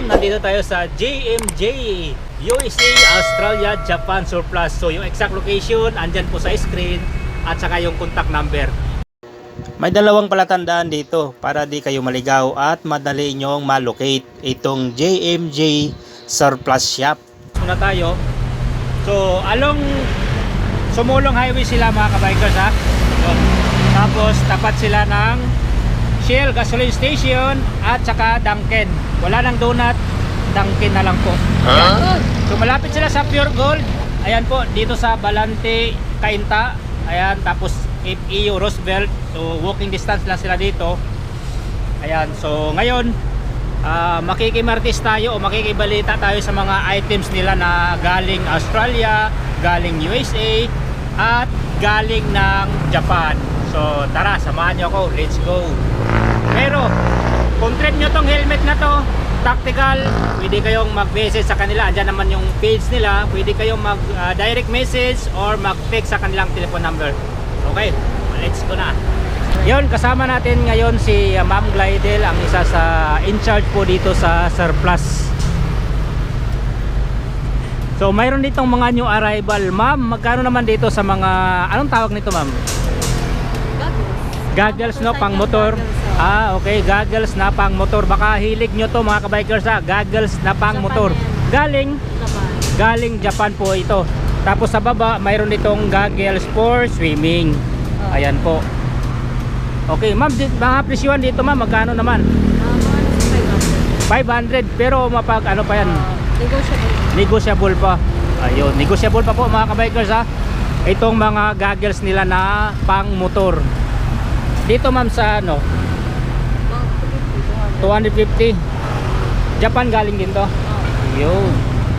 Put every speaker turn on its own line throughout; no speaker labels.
ngayon, nandito tayo sa JMJ, USA, Australia, Japan Surplus. So yung exact location, andyan po sa screen at saka yung contact number. May dalawang palatandaan dito para di kayo maligaw at madali nyong malocate itong JMJ Surplus Shop. Muna tayo. So along Sumulong Highway sila mga kabikers ha. Tapos tapat sila ng Shell gasoline station at saka Dunkin. Wala nang donut, Dunkin na lang po. Ayan. So malapit sila sa Pure Gold. Ayan po, dito sa Balante, Cainta. Ayan, tapos FEU Roosevelt. So walking distance lang sila dito. Ayan, so ngayon makikimartis tayo o makikibalita tayo sa mga items nila na galing Australia, galing USA at galing ng Japan. So tara, samahan nyo ako, let's go. Pero kung trip nyo tong helmet na to tactical, pwede kayong mag-message sa kanila. Andyan naman yung page nila. Pwede kayong mag-direct message or mag-text sa kanilang telephone number. Okay, let's go na. Yun, kasama natin ngayon si Ma'am Glidel, ang isa sa in-charge po dito sa Surplus. So mayroon ditong mga new arrival. Ma'am, magkano naman dito sa mga, anong tawag nito ma'am? Goggles no, pang motor. Okay, goggles na pang motor. Baka hilig nyo to mga kabikers ha. Goggles na pang motor. Galing Japan po ito. Tapos sa baba, mayroon ditong goggles for swimming. Ayan po. Okay, ma'am, mga presyuhan dito ma'am, magkano naman? 500, pero mapag ano pa yan? Negotiable pa. Ayun, negotiable pa po mga kabikers ha. Itong mga goggles nila na pang motor. Dito ma'am sa ano? 250. Japan galing din to. Yun,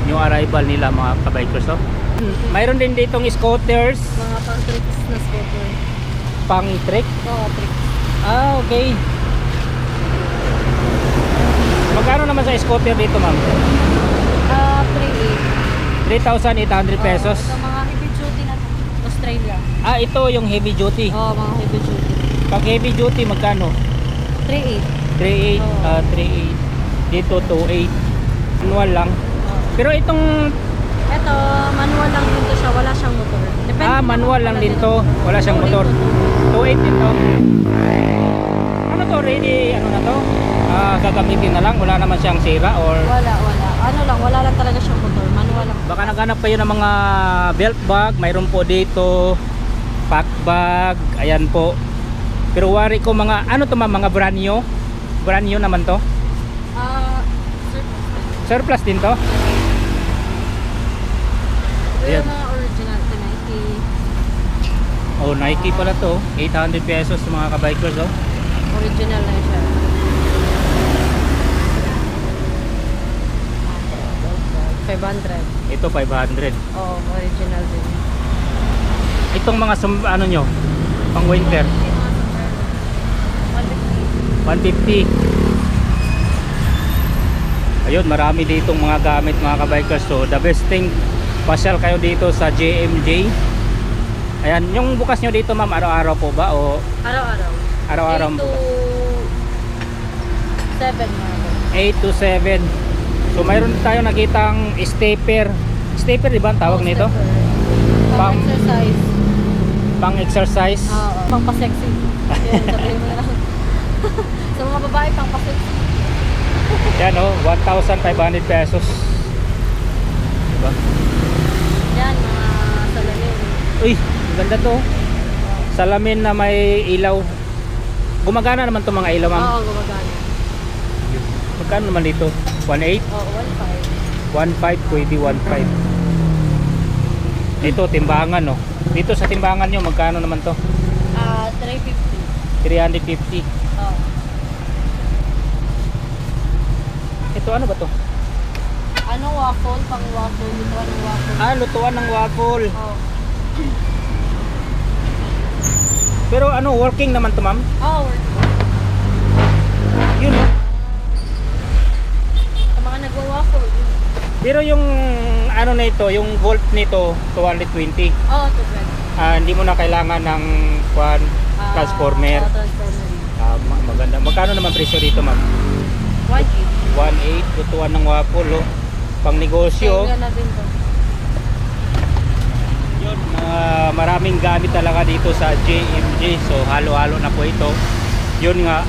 new arrival nila mga kabikers to. Mayroon din ditong scooters.
Mga pang tricks na scooter.
Pang trick?
Oo, tricks.
Okay. Magkano naman sa scooter dito ma'am? 3,800 pesos.
Ito mga heavy duty na Australia.
Ito yung heavy duty.
Mga heavy duty.
Pag heavy duty magkano?
3,800.
3,800. Dito 2,800. Manual lang. Pero itong
Ito, manual lang din to siya, wala siyang motor. Depende
manual lang din to, wala siyang motor. 2,800 din to. Ano to, ready, ano na to? Gagamitin na lang, wala naman siyang sira or
Wala. Ano lang, wala lang talaga siyang motor, manual lang.
baka naghanap pa yun ng mga belt bag. Mayroon po dito pack bag, ayan po. Pero wari ko mga, ano to mga brand new naman to. Surplus din to.
Ito
Ayan.
yung mga original to Nike.
Oh, Nike pala to, 800 pesos mga kabikers oh.
Original na siya. $500.
Ito 500.
Oo, original din.
Itong mga ano nyo, pang winter, 150. Ayun, marami ditong mga gamit mga kabikers. So the best thing, pasyal kayo dito sa JMJ. Ayan, yung bukas nyo dito ma'am, araw-araw po ba o
Araw-araw.
araw-araw?
8 to 7 mga.
8 to 7. So mayroon tayo nakitang stepper. Stepper di ba ang tawag nito?
Pang exercise.
Pang exercise.
Oo, pang pa-sexy. Yan, sabihin mo na lang. Sa mga babae, pang pa-sexy.
Yan oh, 1,500 pesos. Diba?
Yan, mga salamin.
Uy, ganda to. Salamin na may ilaw. Gumagana naman to mga ilaw ma'am.
Oo, gumagana.
Magkano naman dito? 1,800?
Oo, 1.5.
1,500 pwede 1,500. Ito timbangan no. Dito sa timbangan nyo magkano naman to?
350.
350.
Oo.
Ito ano ba to?
Ano, waffle? Pang waffle. Lutuan ng waffle.
Lutuan ng waffle.
Oo.
Pero ano, working naman to ma'am?
Oo, work.
Yun no.
Sa mga nagwa-waffle.
Pero yung ano na ito, yung volt nito 220.
Oo, 220.
Hindi mo na kailangan ng transformer.
Oo, transformer.
Maganda. Magkano naman presyo dito mam?
1.8.
1.8, lutuan ng waffle, oh. Pang negosyo.
Kaya natin to.
Yun, maraming gamit talaga dito sa JMJ. So halo-halo na po ito. Yun nga,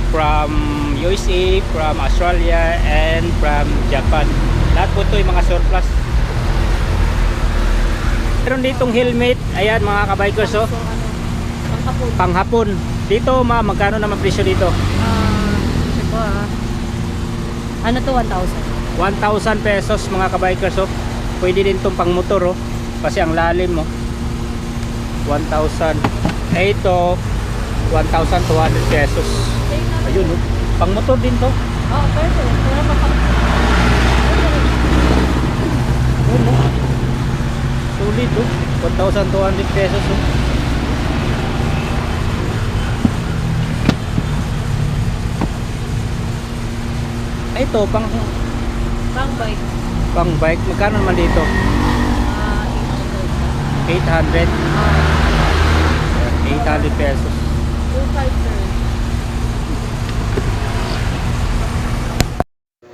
from USA, from Australia, and from Japan. Lahat po ito yung mga surplus. Meron ditong helmet. Ayan mga kabikers, oh.
So, ano, panghapon.
Panghapon. Dito magkano naman presyo dito?
Diba, ano to, 1,000?
1,000 pesos mga kabikers, oh. Pwede din itong pang motor, oh. Kasi ang lalim, mo 1,000. Ito 1,200 pesos. Ayun, oh. Pang motor din to.
Oh, perfect. Wala pa pang...
Ayun, oh. Sulit, oh. 1,200 pesos, oh. Ito pang
Pang bike.
bike. Magkano naman dito? 800. 800 pesos.
2,500, sir.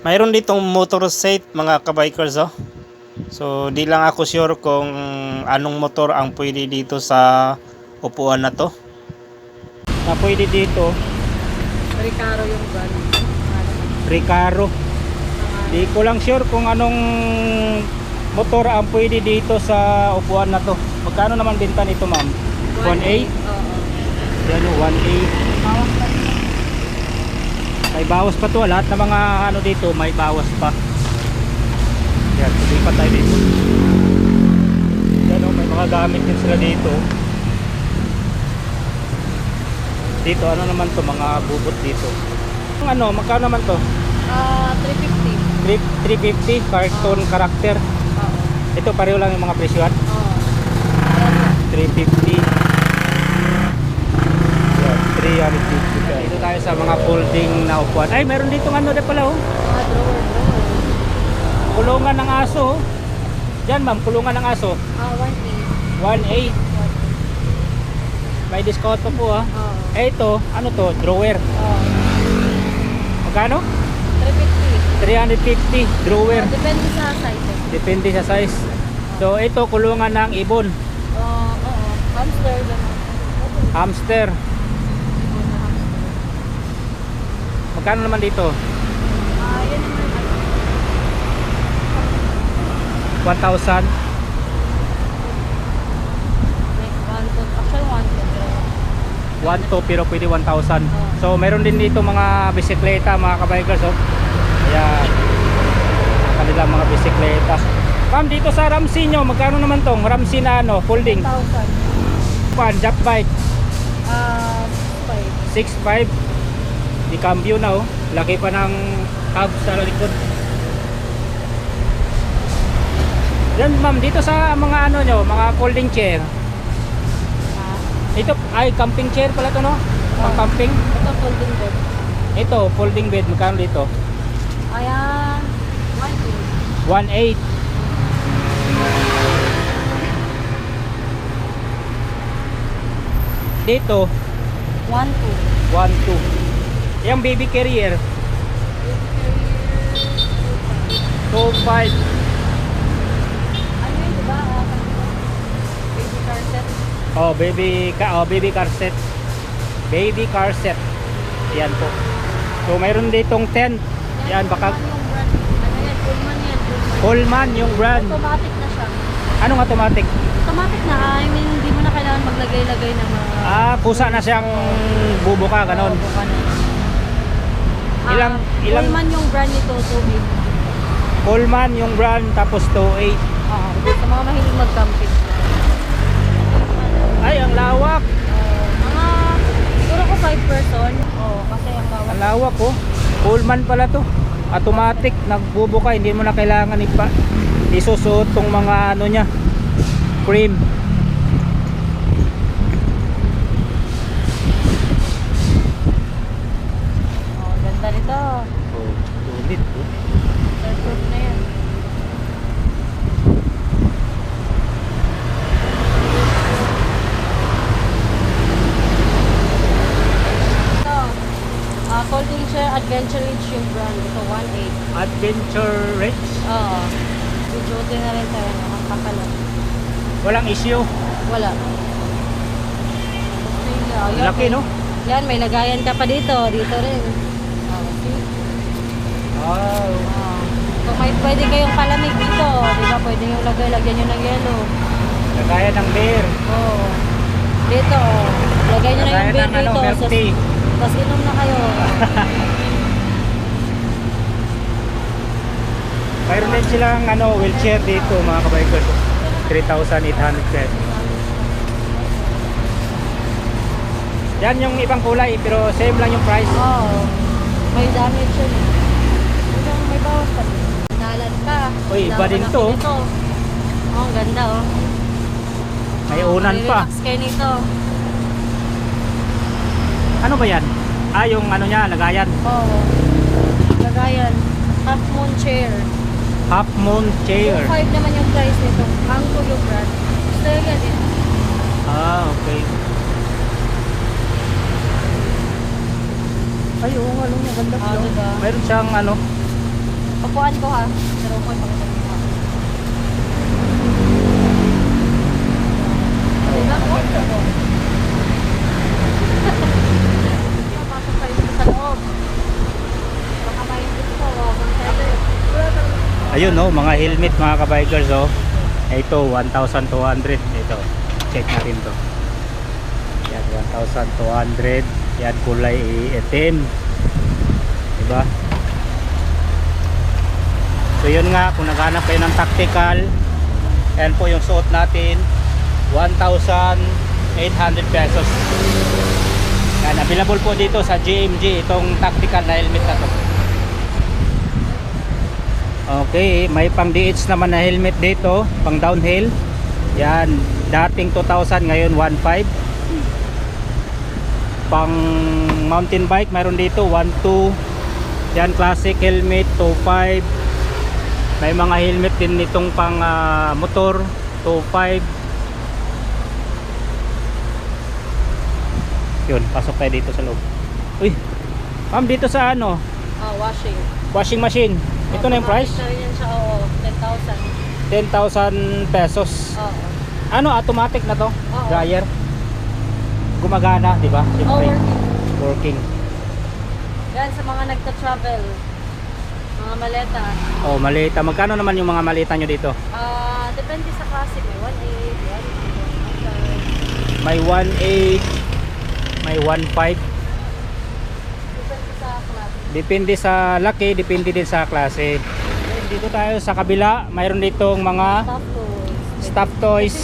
Mayroon ditong motor set mga kabikers, oh. So di lang ako sure kung anong motor ang pwede dito sa upuan na to. Na pwede dito,
Recaro yung brand.
Recaro. Di ko lang sure kung anong motor ang pwede dito sa upuan na to. Magkano naman binta nito, ma'am? 1.8?
Oo.
Yan, 1.8.
Bawas pa rin.
May bawas pa to. Lahat ng mga ano dito may bawas pa. Yan, tuloy pa tayo dito. Yan, oh, may mga gamit din sila dito. Dito ano naman to, mga bubot dito. Ano, magkano naman to?
350.
350 cartoon character.
Oo.
Ito pareho lang yung mga presyohan.
Oo.
350. Yan, 350. Dito tayo sa mga folding na upuan. Ay, meron dito ano din pala, oh.
Drawer.
Kulungan ng aso, oh. Yan, ma'am, kulungan ng aso.
1.8.
1.8. May discount pa po, ah.
Oo.
Eh, ito, ano to? Drawer.
Oo.
Magkano?
350.
350 drawer.
Depende sa size.
Depende sa size. So ito kulungan ng ibon,
Oo. Hamster lang.
hamster. Magkano naman dito?
Yan naman.
1,000.
Like 1 to, actually 1 to.
1 to pero pwede 1,000. So meron din dito mga bisikleta mga kabikers, oh. Ayan. Kanilang mga bisikleta. Ma'am, dito sa Ramsey nyo, magkano naman tong Ramsey na ano, folding?
1,000.
Pan, jump bike.
5.
6.5. Di cambio na, oh. Laki pa ng hub sa likod. Yan ma'am, dito sa mga ano nyo, mga folding chair. Ito ay camping chair pala to, no? Pang camping.
Ito folding bed.
Ito, folding bed, magkano dito?
Ayan.
1.8. Dito,
1.2.
1.2. Yung baby carrier, 2.5.
Ano yun, diba? Baby car set.
Oh, baby car set. Baby car set. Yan po. So, mayroon ditong tent. Yan, baka
Yung brand. Ano yan? Pullman yan.
Pullman yung brand.
Automatic na siya.
Anong automatic?
Automatic na. I mean, hindi mo na kailangan maglagay-lagay ng mga...
Kusa na siyang bubuka, ganon.
buka na.
Ilang-
Pullman yung brand nito, 2.8.
Pullman yung brand, tapos 2.8.
Oo. Sa mga mahilig mag-camping.
Ay, ang lawak.
Mga, siguro ko 5 person. Oo, kasi ang bawat.
Ang lawak, oh. Pullman pala to. Automatic, nagbubuka. Hindi mo na kailangan isusuot tong mga ano niya. Frame.
Ganda nito.
Oh, sulit, oh.
Surproof na yan. Ito. Folding chair, Adventure Age yung brand.
Adventure Range.
Oo. Duty na rin tayo. Nakakalat.
Walang issue.
Wala. Australia. Ayan,
Laki, no?
Yan, may lagayan ka pa dito. Dito rin. See?
Wow.
Kung may pwede kayong palamig dito, di ba? Pwede yung lagyan nyo ng yelo.
Lagayan ng beer.
Oo. Dito, lagay nyo na yung beer
Lagayan ng
dito.
milk tea.
Tapos inom na kayo.
Mayroon din silang wheelchair dito mga kabikers. 3,800 pesos. Yan yung ibang kulay pero same lang yung price.
Oo. May damage yun. May bawas pa. Nalan pa.
Uy, iba din to.
Oh, ang ganda oh.
May unan pa.
Relax kayo nito.
Ano ba yan? Yung niya, lagayan.
Oo. Lagayan. Half moon chair.
Half moon chair.
5 naman yung price nito. Ang yung brand. Australia din.
Okay. Ay, oo nga, maganda po.
Diba?
Mayroon siyang
Papuan ko ha. Pero ko ipakita mo ha. Diba? Pasok kayo sa loob. Baka maingit ko.
ayun mga helmet mga kabikers ito 1,200 ito, check natin to. Yan 1,200. Yan kulay itim, diba? So yun nga, kung naghanap kayo ng tactical, yan po yung suot natin, 1,800 pesos. Yan, available po dito sa JMG itong tactical na helmet na to. Okay, may pang DH naman na helmet dito, pang downhill. Yan, dating 2,000, ngayon 1,500. Pang mountain bike, mayroon dito 1,200. Yan, classic helmet 2,500. May mga helmet din nitong pang motor 2,500. Yun, pasok tayo dito sa loob. Uy, ma'am, dito sa
Washing.
washing machine, ito na yung price.
Ito yan siya, oo. 10,000.
10,000 pesos.
Oo.
Automatic na to?
Oo.
Dryer. Gumagana, di ba?
Oh,
Siyempre,
working.
working.
Yan sa mga nagta-travel. Mga maleta.
Oh, malita. Magkano naman yung mga malita nyo dito?
Depende sa klase. May 1.8, 1.8.
May 1.8, may 1.5.
Depende sa klase.
Depende sa laki, depende din sa klase. Dito tayo sa kabila, mayroon ditong mga
Stuff toys.
staff toys.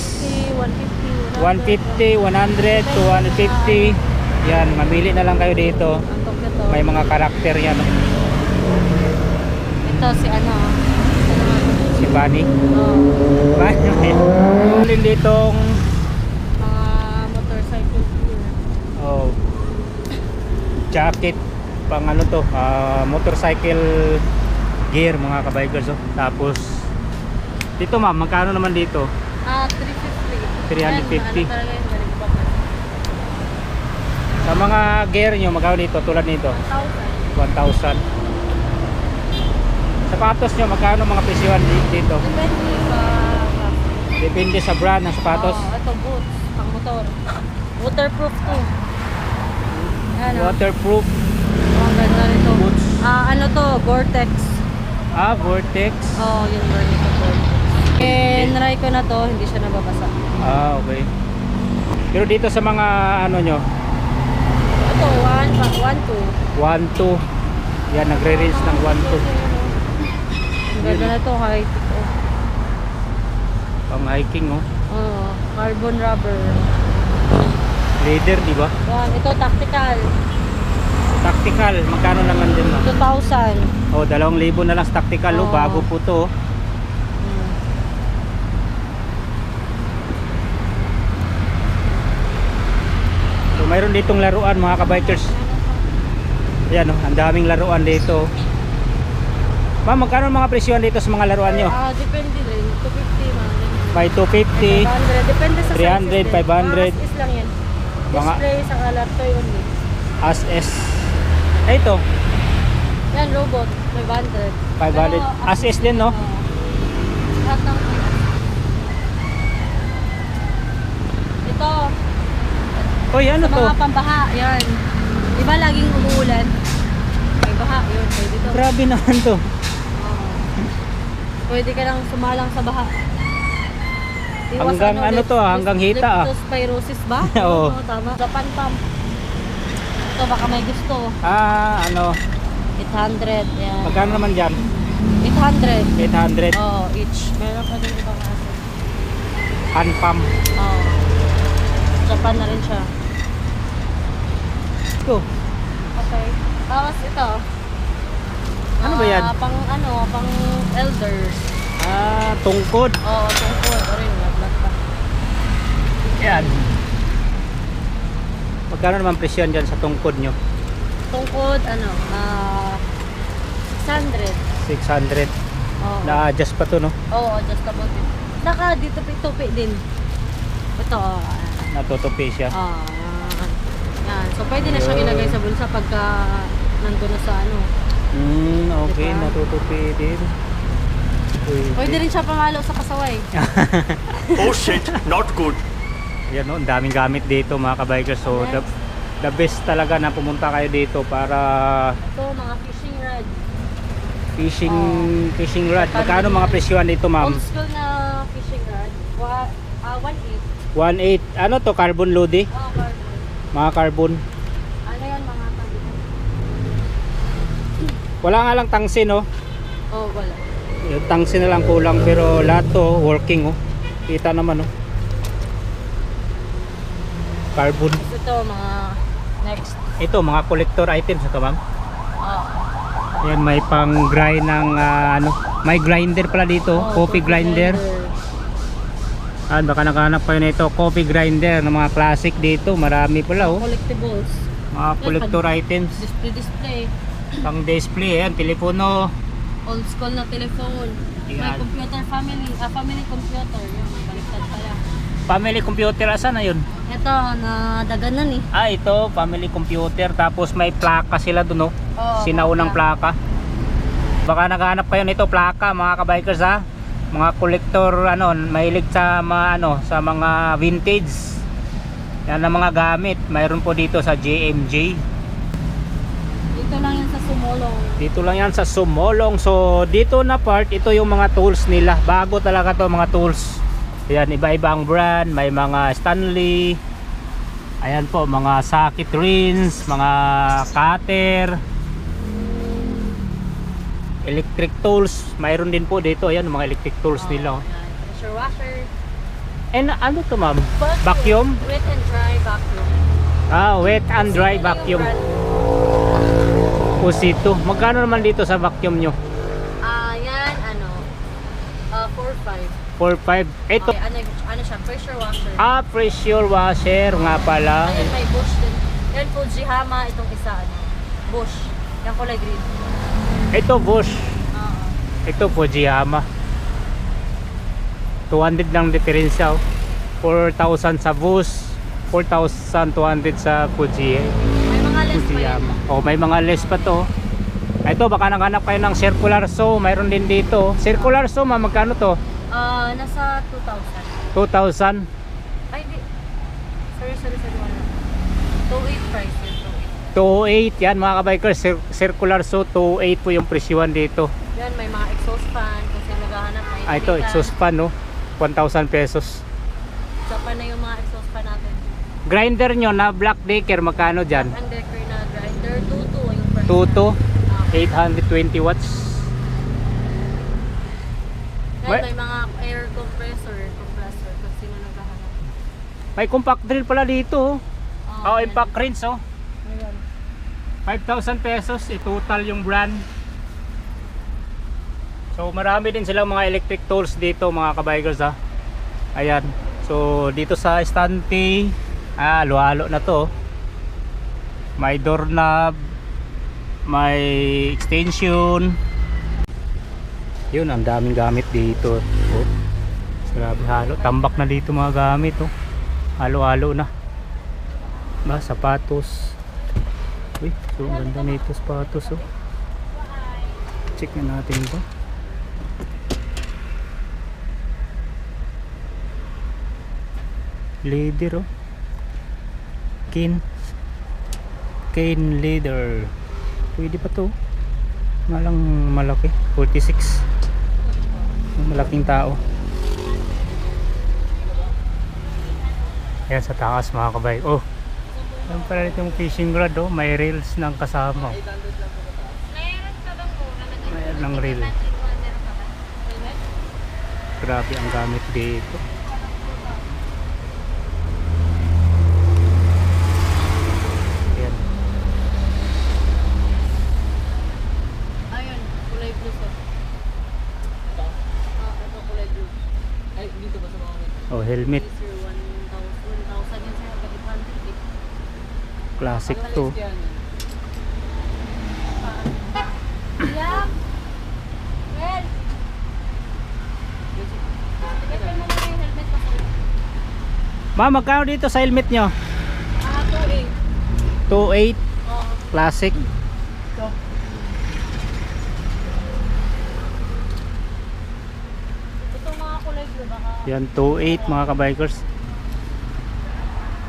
150,
150, 100, 250. Yan, mamili na lang kayo dito.
Ang to.
May mga karakter yan.
Ito si
Si Bunny.
Oh.
Meron ditong
Mga motorcycle gear.
jacket pang motorcycle gear mga kabikers. Tapos dito ma'am, magkano naman dito?
350.
350.
Yan, talaga yun, galing pa.
Sa mga gear nyo, magkano dito tulad nito?
1,000.
1,000. Sapatos nyo, magkano mga presyohan dito?
Depende sa klase.
Depende sa brand ng sapatos.
Ito boots, pang motor. Waterproof to. Yan o.
Waterproof.
Ang ganda nito.
Boots.
Ano to? Gore-Tex.
Vortex.
Yung brand nito. Nry ko na to, hindi siya nababasa.
Okay. Pero dito sa mga nyo,
Ito, 1, 2.
1,2. Yan, nagre-range ng 1,2.
Ang ganda na to, height.
Pang hiking,
Carbon rubber.
Leather, di ba?
Yan, ito tactical.
Tactical, magkano naman din ma?
2,000.
2,000 na lang sa tactical,
Oo.
bago po to. So mayroon ditong laruan mga kabikers. Ayan ang daming laruan dito. Ma'am, magkano ang mga presyon dito sa mga laruan nyo?
Depende rin. 250 mga ganyan.
May 250,
500. Depende sa
300,
sizes din.
500.
Mga as is lang yan.
Mga-
Display sa color toy only.
as S. Ito,
Yan, robot. 500.
500.
Pero,
As is din, no?
Lahat ng ito,
Uy, ano
sa
to?
mga pambaha, yan. Diba laging umuulan? May baha, yun. Pwede to.
Grabe naman to.
Oo. Pwede ka lang sumalang sa baha. Iwas
Hanggang ano to, hanggang hita, ah.
Leptospirosis ba?
Oo.
Tama. Japan pump. Ito baka may gusto.
Ano?
800. Yan.
Magkano naman dyan?
800.
800.
Oh, each. Meron pa din ibang kaso.
Hand pump.
Oh. Japan na rin siya.
Ito.
Okay. Tapos ito.
Ano ba yan?
Pang elders.
Tungkod.
Oo, tungkol. Rin, laglag pa.
Yan. Magkano naman presyon dyan sa tungkod nyo?
Tungkod, 600.
600.
Oo.
Na-adjust pa to, no?
Oo, adjustable din. Naka dito tupi din. Ito,
Natutupi siya.
yan. So, pwede na siyang ilagay sa bulsa pagka nandun na sa
Okay.
Diba?
Natutupi din.
Pwede rin siya pamalo sa kasaway.
Oh shit, not good.
Yan, no? Ang daming gamit dito, mga kabikers. So, the best talaga na pumunta kayo dito para
Ito, mga fishing rod.
fishing rod. Magkano mga presyon dito, ma'am?
Old school na fishing rod. 1.8.
1.8. Ano to? Carbon loady?
Carbon.
Mga carbon.
Ano yan, mga tabi?
Wala nga lang tangsin, no?
Wala.
Yung tangsin na lang kulang, pero lahat to working, oh. Kita naman, oh. Carbon.
Ito, mga next.
Ito, mga collector items ito, ma'am.
Oh.
Yan, may pang grind ng may grinder pala dito, coffee grinder. Baka nakahanap pa yun ito, coffee grinder ng mga classic dito, marami pala, oh.
Collectibles.
Mga collector items,
Display.
pang display, yan, telepono.
Old school na telephone. May
Yan.
computer family. Family computer. Yun, baliktad pala.
Family computer, asan na yun?
Ito, nadaganan eh.
Ito, family computer, tapos may plaka sila dun, oh.
Oo,
Sinaunang
plaka.
plaka. Baka naghahanap kayo nito, plaka, mga kabikers, ha. Mga collector, mahilig sa mga sa mga vintage. Yan ang mga gamit. Mayroon po dito sa JMJ.
Dito lang yan sa Sumolong.
Dito lang yan sa Sumolong. So dito na part, ito yung mga tools nila. Bago talaga to mga tools. Ayan, iba-ibang brand. May mga Stanley. Ayan po, mga socket rings, mga cutter, electric tools. Mayroon din po dito. Ayan, mga electric tools nila, oh.
Yan. Pressure washer.
And ano to, ma'am? Vacuum?
Wet and dry vacuum.
Wet and dry vacuum. Pusito. Magkano naman dito sa vacuum nyo?
Yan, 4.5.
4.5. Ito.
Okay, ano siya, pressure washer.
Pressure washer nga pala.
Ayan, may bush din. Yan, Fujihama, itong isa, bush. Yung kulay green.
Ito Bosch.
Oo.
Ito Fujiyama. 200 lang diferensya, oh. 4,000 sa Bosch, 4,200 sa
May mga less pa yan.
Fujiyama. May mga less pa to. Ito, baka naghanap kayo ng circular saw. Mayroon din dito. Circular saw, magkano to?
Nasa 2,000.
2,000.
Ay, di. Sorry. 2.8 price yun.
2.8 yan, mga kabikers. Circular saw, 2.8 po yung presyuan dito.
Yan, may mga exhaust fan. Kung sino naghahanap, may
Ito, exhaust fan, no? 1,000 pesos.
Japan na yung mga exhaust fan natin.
Grinder nyo na Black Decker, magkano dyan?
Ang decker na grinder, 2.2 yung price.
2.2,
Ah.
820 watts.
Yan, may mga air compressor kung sino naghahanap.
May compact drill pala dito, oh.
yan.
Impact wrench, oh.
Ayan.
5,000 pesos, total yung brand. So marami din silang mga electric tools dito, mga kabikers, ha. Ayan. So dito sa estante, halo-halo na to. May doorknob, may extension. Yun, ang daming gamit dito, oh. Grabe, halo. Tambak na dito mga gamit, oh. Halo-halo na. Sapatos. Uy, so ang ganda nito sapatos, oh. check na natin ito. Leather oh. Cane leather. Pwede pa to. Malang malaki. 46. Malaking tao. Ayan sa taas mga kabay. Oh. Ayan pala itong fishing rod oh. May reels ng kasama. Mayroon ng reel. Grabe ang gamit dito. Ayan.
Ayun, kulay blue sir. Ito kulay blue. Ay, dito ba sa mga
Oh, helmet.
Sir, 1,000 yun sir, hanggang 800.
Classic to.
Yeah. Well. Tignan mo muna yung helmet ko sir.
Ma'am, magkano dito sa helmet nyo?
2,800.
2.8
Oo.
classic.
Ito. Itong mga kulay blue baka.
Yan 2.8 mga kabikers.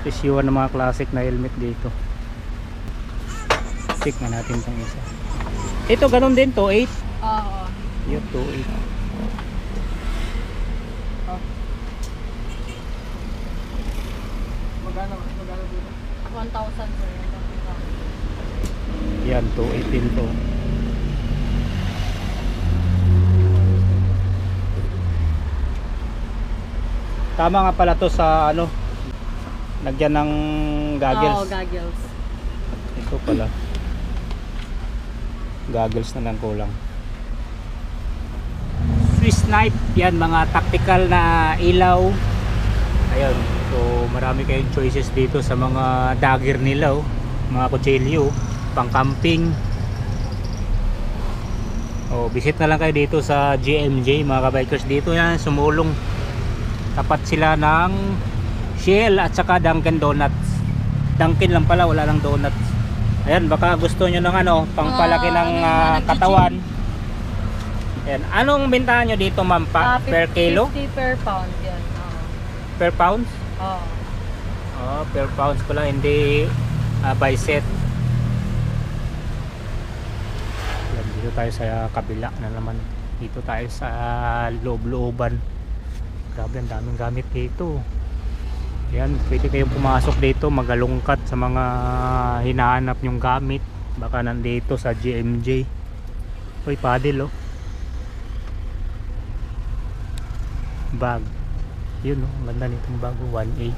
Presyuhan ng mga classic na helmet dito. Check na natin itong isa. Ito ganun din 2.8.
Oo.
Yun 2.8.
Magkano dito? 1,000 sir.
Yan 2.8 din to. Tama nga pala to sa ano, lagyan ng goggles.
Oo, goggles.
Ito pala. Goggles na lang kulang. Swiss knife, yan mga tactical na ilaw. Ayun, so marami kayong choices dito sa mga dagger nila oh. Mga kutsilyo, pang camping. Oh, visit na lang kayo dito sa GMJ mga kabikers. Dito yan, sumulong. Tapat sila ng Shell at saka Dunkin Donuts. Dunkin lang pala, wala lang donuts. Ayan, baka gusto nyo ng ano, pangpalaki ng katawan. Ayan, anong bentahan nyo dito ma'am? Per kilo?
50 per pound yan.
Per pounds?
Oo.
Oh, per pounds pala, hindi by set. Ayan, dito tayo sa kabila na naman. Dito tayo sa loob-looban. Grabe, ang daming gamit dito. Yan, pwede kayong pumasok dito, magalungkat sa mga hinahanap nyong gamit. Baka nandito sa GMJ. Uy, paddle oh. Bag. Yun oh, ang ganda nitong bago, 1A.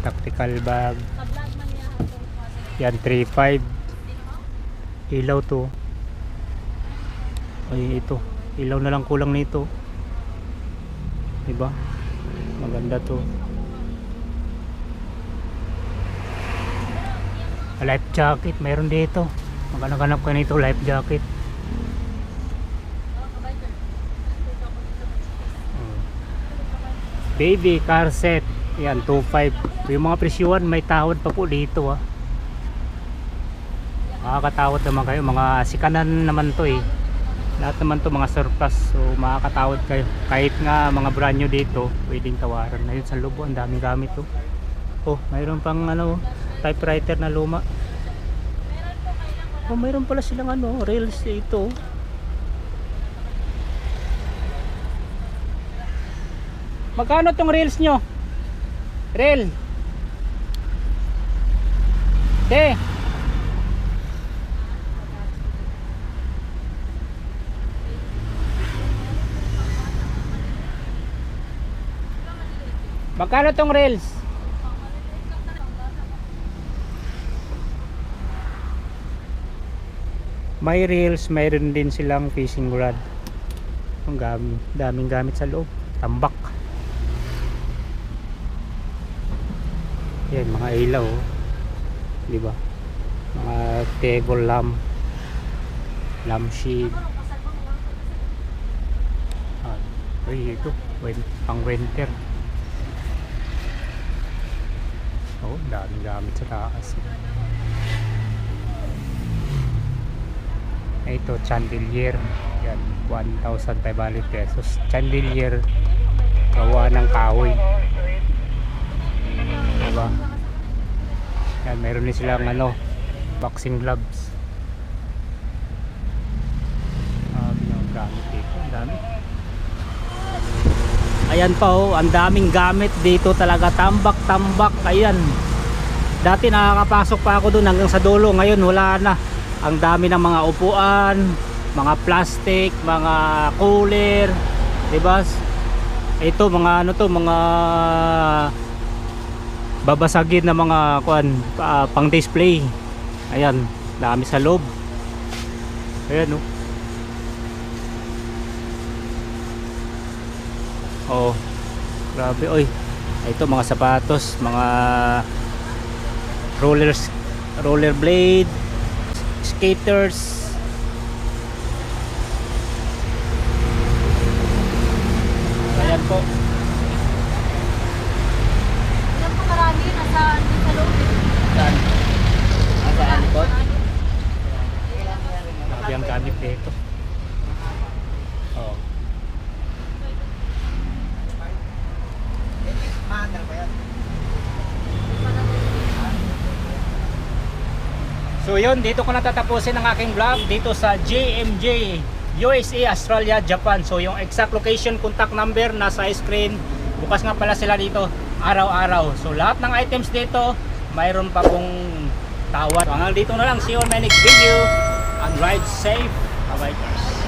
Tactical bag. Yan, 3.5. Ilaw to. Ay, ito. Ilaw na lang kulang nito. Diba? Maganda to. Life jacket, mayroon dito. Maghanap ka nito, life jacket. Baby car set. Yan, 2.5. Yung mga presyuhan, may tawad pa po dito ah. Makakatawad naman kayo. Mga sikanan naman to eh. Lahat naman to mga surplus, so makakatawad kayo. Kahit nga mga brand new dito, pwedeng tawaran. Ayun sa loob, ang daming gamit to. Oh, mayroon pang ano, typewriter na luma. Oh, mayroon pala silang ano, rails ito. Magkano tong rails nyo? Rail. Okay. Magkano tong rails? May rails, mayroon din silang fishing rod. Ang daming gamit sa loob. Tambak. Yan, mga ilaw. Di ba? Mga table lamp. Lampshade. Ay, ito. Pang winter. Oh, daming gamit sa taas. Ito, chandelier. Yan, 1,500 pesos. Chandelier, gawa ng kahoy. Diba? Yan, meron din silang ano, boxing gloves. Yung gamit dito, ang dami. Ayan pa oh, ang daming gamit dito talaga, tambak. Ayan. Dati nakakapasok pa ako doon hanggang sa dulo, ngayon wala na. Ang dami ng mga upuan, mga plastic, mga cooler, 'di ba? Ito mga ano to, mga babasagin na mga kuan, pang display. Ayan, dami sa loob. Ayan oh. Oh, grabe oy. Ito mga sapatos, mga rollerblade, skaters. Ayan po.
Ilan po marami nasa loob.
Saan? Saan po? Grabe ang gamit dito. Oh. So yun, dito ko natatapusin ang aking vlog dito sa JMJ USA, Australia, Japan. So yung exact location, contact number nasa screen. Bukas nga pala sila dito araw-araw. So lahat ng items dito mayroon pa pong tawad. Hanggang dito na lang. See you on my next video and ride safe. Bye bye guys.